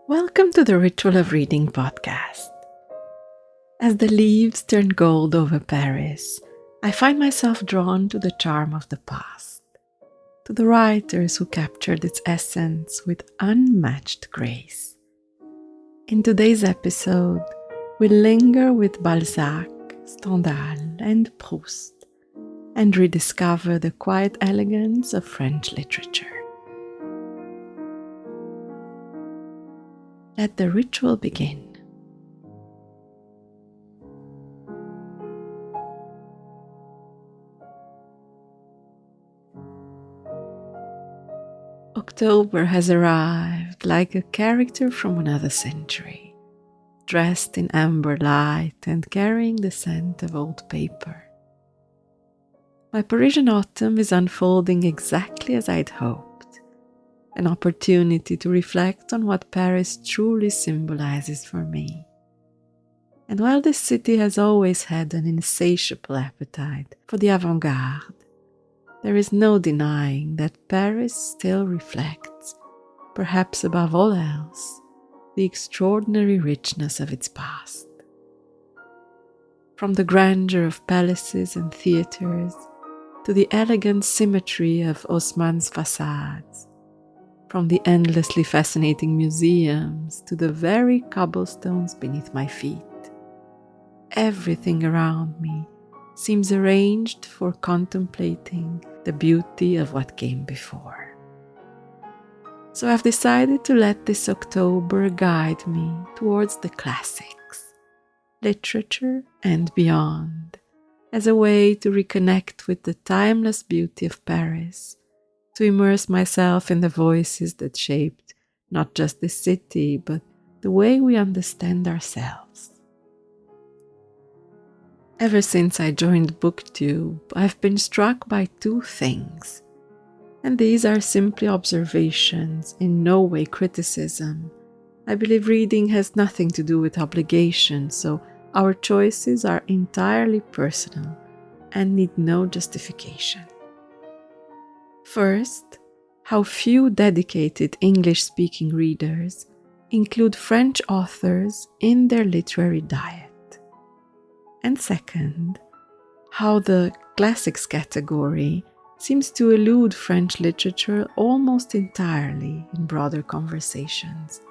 Welcome to the Ritual of Reading podcast. As the leaves turn gold over Paris, I find myself drawn to the charm of the past, to the writers who captured its essence with unmatched grace. In today's episode, we'll linger with Balzac, Stendhal, and Proust, and rediscover the quiet elegance of French literature. Let the ritual begin. October has arrived like a character from another century, dressed in amber light and carrying the scent of old paper. My Parisian autumn is unfolding exactly as I'd hoped, an opportunity to reflect on what Paris truly symbolizes for me. And while this city has always had an insatiable appetite for the avant-garde, there is no denying that Paris still reflects, perhaps above all else, the extraordinary richness of its past. From the grandeur of palaces and theatres to the elegant symmetry of Haussmann's facades, from the endlessly fascinating museums to the very cobblestones beneath my feet, everything around me seems arranged for contemplating the beauty of what came before. So I've decided to let this October guide me towards the classics, literature and beyond, as a way to reconnect with the timeless beauty of Paris, to immerse myself in the voices that shaped not just the city, but the way we understand ourselves. Ever since I joined BookTube, I've been struck by two things, and these are simply observations, in no way criticism. I believe reading has nothing to do with obligation, so our choices are entirely personal and need no justification. First, how few dedicated English-speaking readers include French authors in their literary diet. And second, how the classics category seems to elude French literature almost entirely in broader conversations,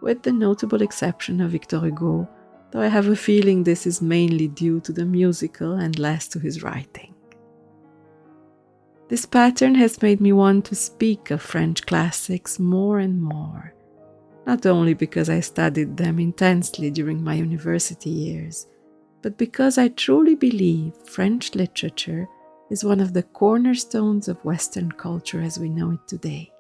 with the notable exception of Victor Hugo, though I have a feeling this is mainly due to the musical and less to his writing. This pattern has made me want to speak of French classics more and more, not only because I studied them intensely during my university years, but because I truly believe French literature is one of the cornerstones of Western culture as we know it today.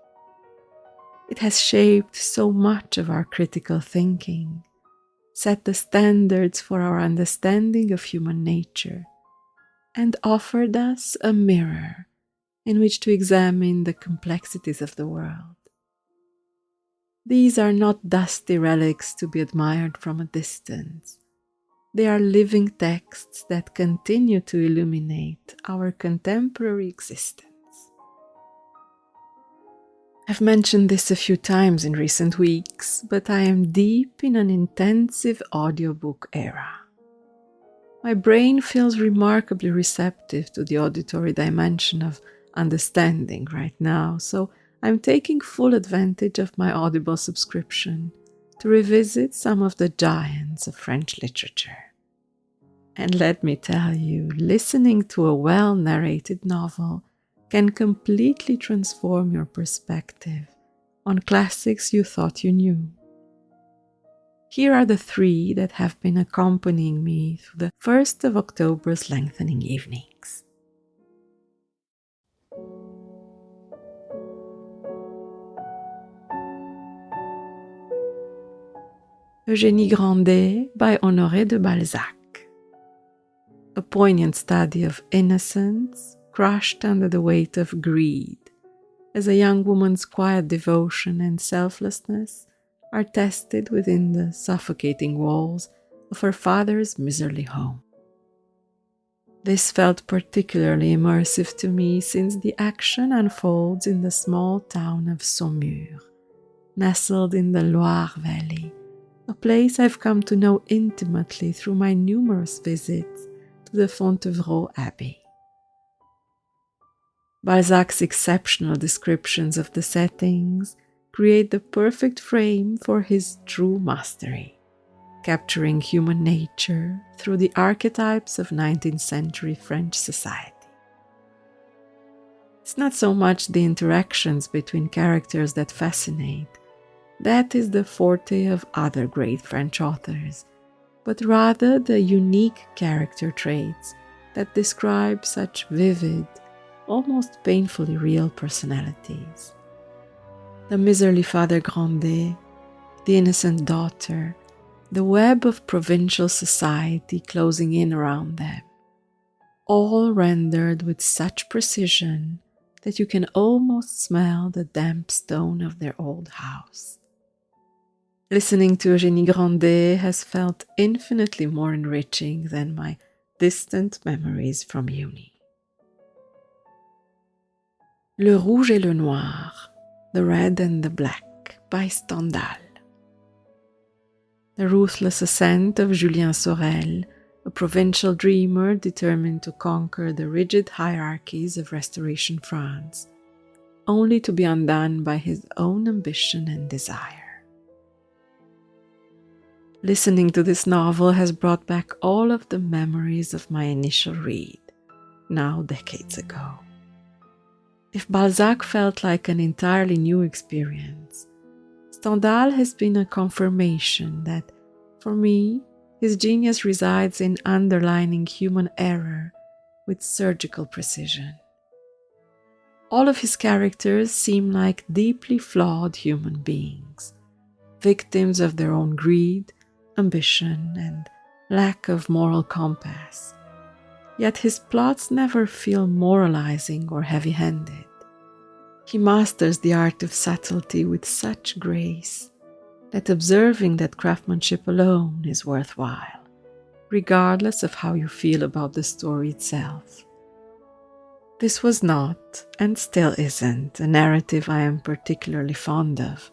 It has shaped so much of our critical thinking, set the standards for our understanding of human nature, and offered us a mirror in which to examine the complexities of the world. These are not dusty relics to be admired from a distance. They are living texts that continue to illuminate our contemporary existence. I've mentioned this a few times in recent weeks, but I am deep in an intensive audiobook era. My brain feels remarkably receptive to the auditory dimension of understanding right now, so I'm taking full advantage of my Audible subscription to revisit some of the giants of French literature. And let me tell you, listening to a well-narrated novel can completely transform your perspective on classics you thought you knew. Here are the three that have been accompanying me through the first of October's lengthening evenings. Eugénie Grandet by Honoré de Balzac. A poignant study of innocence crushed under the weight of greed, as a young woman's quiet devotion and selflessness are tested within the suffocating walls of her father's miserly home. This felt particularly immersive to me since the action unfolds in the small town of Saumur, nestled in the Loire Valley, a place I've come to know intimately through my numerous visits to the Fontevraud Abbey. Balzac's exceptional descriptions of the settings create the perfect frame for his true mastery, capturing human nature through the archetypes of 19th century French society. It's not so much the interactions between characters that fascinate. That is the forte of other great French authors, but rather the unique character traits that describe such vivid, almost painfully real personalities. The miserly Father Grandet, the innocent daughter, the web of provincial society closing in around them, all rendered with such precision that you can almost smell the damp stone of their old house. Listening to Eugénie Grandet has felt infinitely more enriching than my distant memories from uni. Le Rouge et le Noir, The Red and the Black by Stendhal. The ruthless ascent of Julien Sorel, a provincial dreamer determined to conquer the rigid hierarchies of Restoration France, only to be undone by his own ambition and desire. Listening to this novel has brought back all of the memories of my initial read, now decades ago. If Balzac felt like an entirely new experience, Stendhal has been a confirmation that, for me, his genius resides in underlining human error with surgical precision. All of his characters seem like deeply flawed human beings, victims of their own greed, ambition, and lack of moral compass. Yet his plots never feel moralizing or heavy-handed. He masters the art of subtlety with such grace that observing that craftsmanship alone is worthwhile, regardless of how you feel about the story itself. This was not, and still isn't, a narrative I am particularly fond of.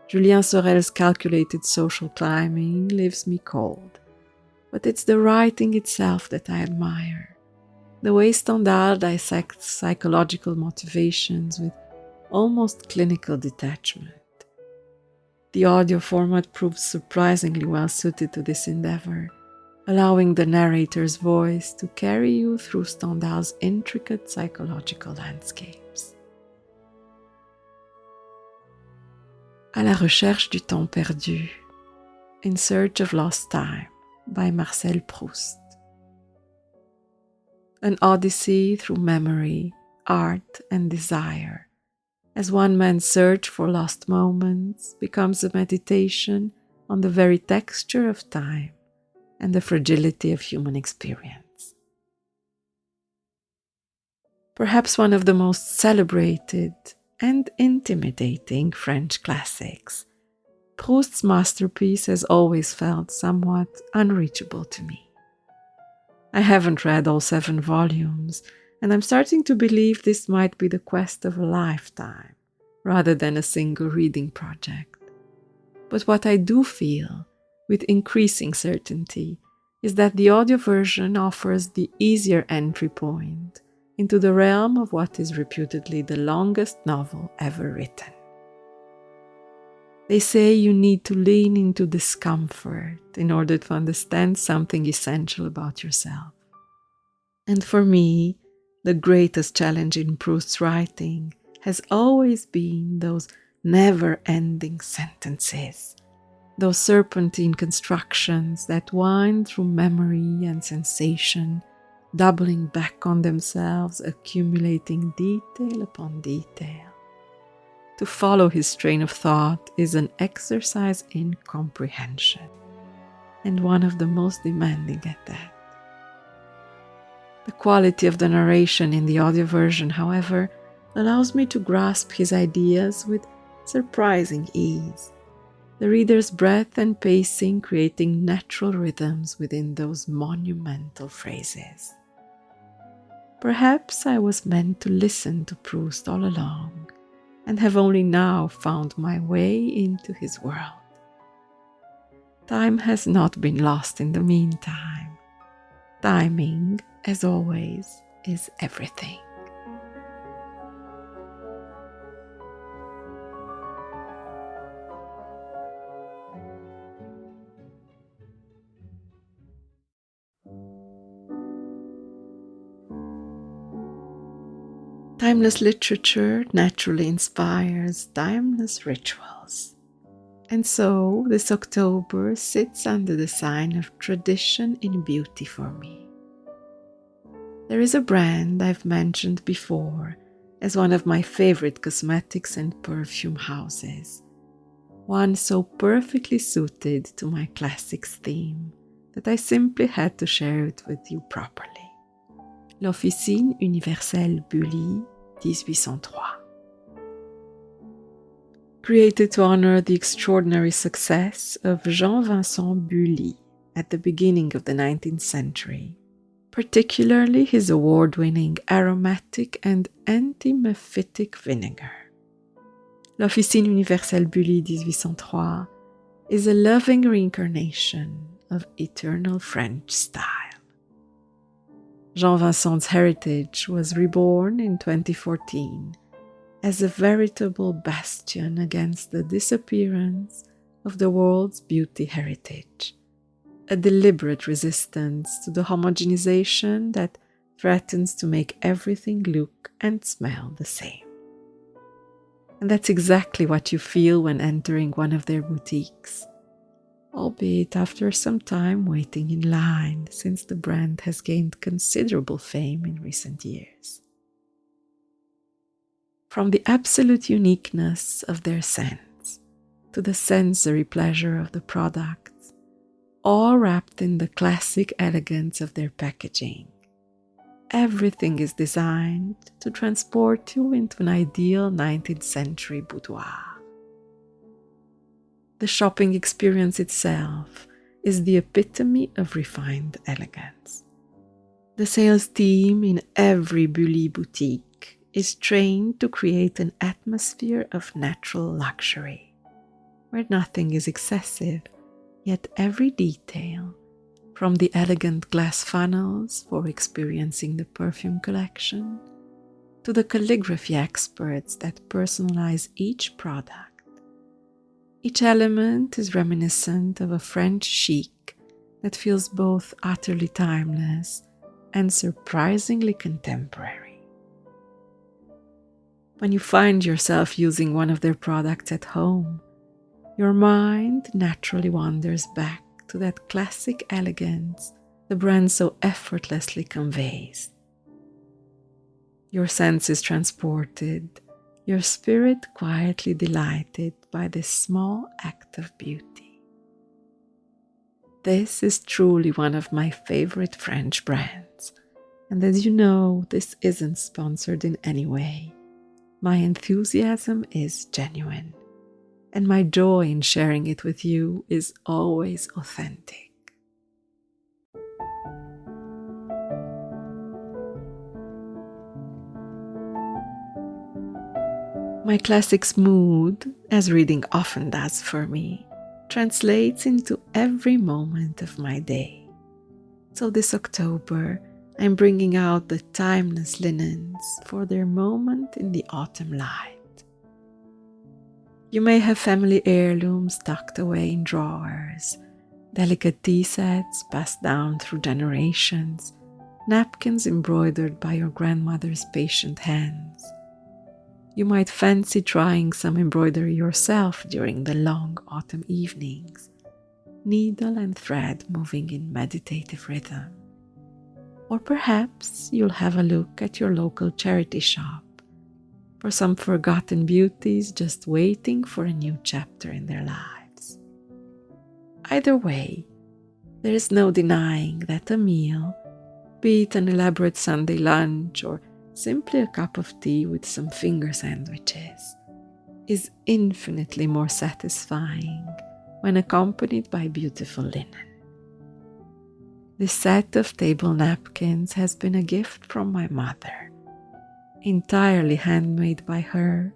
Julien Sorel's calculated social climbing leaves me cold, but it's the writing itself that I admire. The way Stendhal dissects psychological motivations with almost clinical detachment. The audio format proves surprisingly well suited to this endeavor, allowing the narrator's voice to carry you through Stendhal's intricate psychological landscapes. À la recherche du temps perdu, In Search of Lost Time by Marcel Proust. An odyssey through memory, art, and desire, as one man's search for lost moments becomes a meditation on the very texture of time and the fragility of human experience. Perhaps one of the most celebrated and intimidating French classics, Proust's masterpiece has always felt somewhat unreachable to me. I haven't read all 7 volumes, and I'm starting to believe this might be the quest of a lifetime, rather than a single reading project. But what I do feel, with increasing certainty, is that the audio version offers the easier entry point into the realm of what is reputedly the longest novel ever written. They say you need to lean into discomfort in order to understand something essential about yourself. And for me, the greatest challenge in Proust's writing has always been those never-ending sentences, those serpentine constructions that wind through memory and sensation, doubling back on themselves, accumulating detail upon detail. To follow his train of thought is an exercise in comprehension, and one of the most demanding at that. The quality of the narration in the audio version, however, allows me to grasp his ideas with surprising ease, the reader's breath and pacing creating natural rhythms within those monumental phrases. Perhaps I was meant to listen to Proust all along, and have only now found my way into his world. Time has not been lost in the meantime. Timing, as always, is everything. Timeless literature naturally inspires timeless rituals. And so this October sits under the sign of tradition in beauty for me. There is a brand I've mentioned before as one of my favorite cosmetics and perfume houses, one so perfectly suited to my classics theme that I simply had to share it with you properly. L'Officine Universelle Bully, 1803. Created to honor the extraordinary success of Jean-Vincent Bully at the beginning of the 19th century, particularly his award-winning aromatic and anti-mephitic vinegar. L'Officine Universelle Bully 1803 is a loving reincarnation of eternal French style. Jean-Vincent's heritage was reborn in 2014 as a veritable bastion against the disappearance of the world's beauty heritage, a deliberate resistance to the homogenization that threatens to make everything look and smell the same. And that's exactly what you feel when entering one of their boutiques, albeit after some time waiting in line since the brand has gained considerable fame in recent years. From the absolute uniqueness of their scents to the sensory pleasure of the products, all wrapped in the classic elegance of their packaging, everything is designed to transport you into an ideal 19th century boudoir. The shopping experience itself is the epitome of refined elegance. The sales team in every Bully boutique is trained to create an atmosphere of natural luxury, where nothing is excessive, yet every detail, from the elegant glass funnels for experiencing the perfume collection, to the calligraphy experts that personalize each product. Each element is reminiscent of a French chic that feels both utterly timeless and surprisingly contemporary. When you find yourself using one of their products at home, your mind naturally wanders back to that classic elegance the brand so effortlessly conveys. Your sense is transported, your spirit quietly delighted by this small act of beauty. This is truly one of my favorite French brands, and as you know, this isn't sponsored in any way. My enthusiasm is genuine, and my joy in sharing it with you is always authentic. My classics mood, as reading often does for me, translates into every moment of my day. So this October, I'm bringing out the timeless linens for their moment in the autumn light. You may have family heirlooms tucked away in drawers, delicate tea sets passed down through generations, napkins embroidered by your grandmother's patient hands. You might fancy trying some embroidery yourself during the long autumn evenings, needle and thread moving in meditative rhythm. Or perhaps you'll have a look at your local charity shop for some forgotten beauties just waiting for a new chapter in their lives. Either way, there is no denying that a meal, be it an elaborate Sunday lunch or simply a cup of tea with some finger sandwiches, is infinitely more satisfying when accompanied by beautiful linen. This set of table napkins has been a gift from my mother, entirely handmade by her,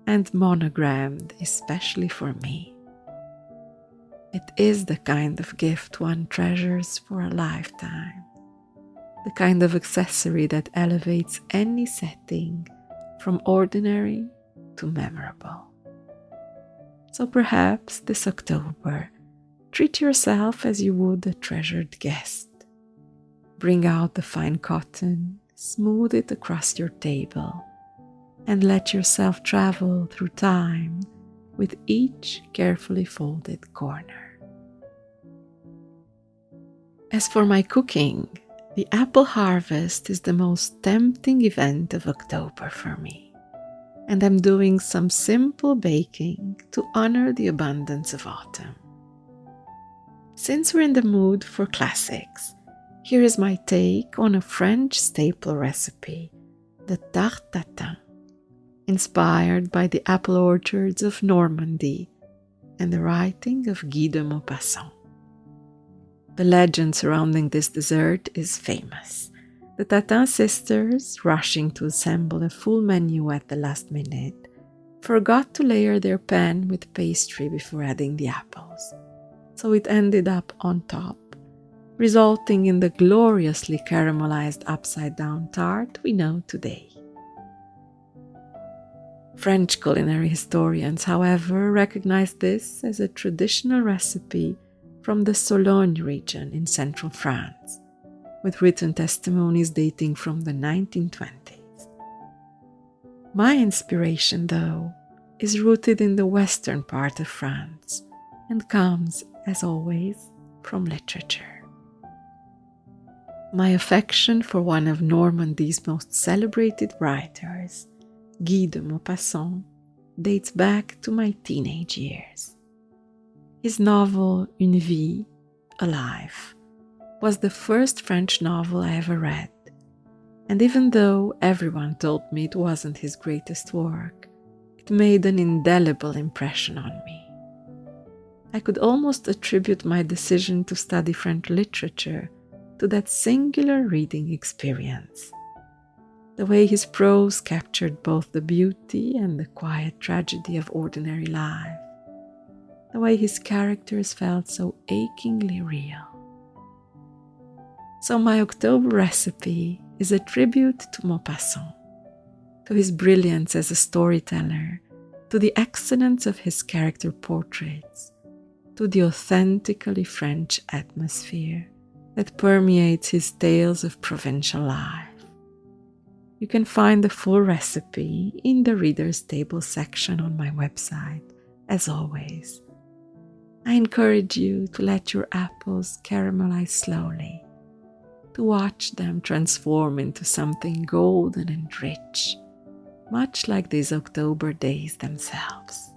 and monogrammed especially for me. It is the kind of gift one treasures for a lifetime, the kind of accessory that elevates any setting from ordinary to memorable. So perhaps this October, treat yourself as you would a treasured guest. Bring out the fine cotton, smooth it across your table, and let yourself travel through time with each carefully folded corner. As for my cooking, the apple harvest is the most tempting event of October for me, and I'm doing some simple baking to honor the abundance of autumn. Since we're in the mood for classics, here is my take on a French staple recipe, the tarte tatin, inspired by the apple orchards of Normandy and the writing of Guy de Maupassant. The legend surrounding this dessert is famous. The Tatin sisters, rushing to assemble a full menu at the last minute, forgot to layer their pan with pastry before adding the apples, so it ended up on top, resulting in the gloriously caramelized upside-down tart we know today. French culinary historians, however, recognize this as a traditional recipe from the Sologne region in central France, with written testimonies dating from the 1920s. My inspiration, though, is rooted in the western part of France and comes, as always, from literature. My affection for one of Normandy's most celebrated writers, Guy de Maupassant, dates back to my teenage years. His novel Une vie, A Life, was the first French novel I ever read, and even though everyone told me it wasn't his greatest work, it made an indelible impression on me. I could almost attribute my decision to study French literature to that singular reading experience. The way his prose captured both the beauty and the quiet tragedy of ordinary life. The way his characters felt so achingly real. So my October recipe is a tribute to Maupassant, to his brilliance as a storyteller, to the excellence of his character portraits, to the authentically French atmosphere that permeates his tales of provincial life. You can find the full recipe in the Reader's Table section on my website, as always. I encourage you to let your apples caramelize slowly, to watch them transform into something golden and rich, much like these October days themselves.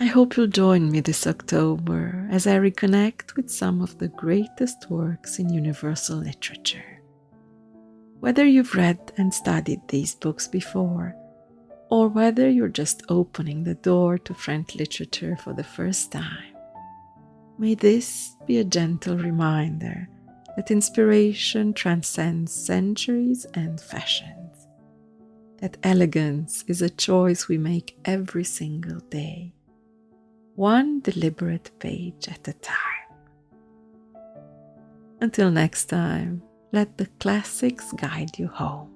I hope you'll join me this October as I reconnect with some of the greatest works in universal literature. Whether you've read and studied these books before, or whether you're just opening the door to French literature for the first time, may this be a gentle reminder that inspiration transcends centuries and fashions, that elegance is a choice we make every single day, one deliberate page at a time. Until next time, let the classics guide you home.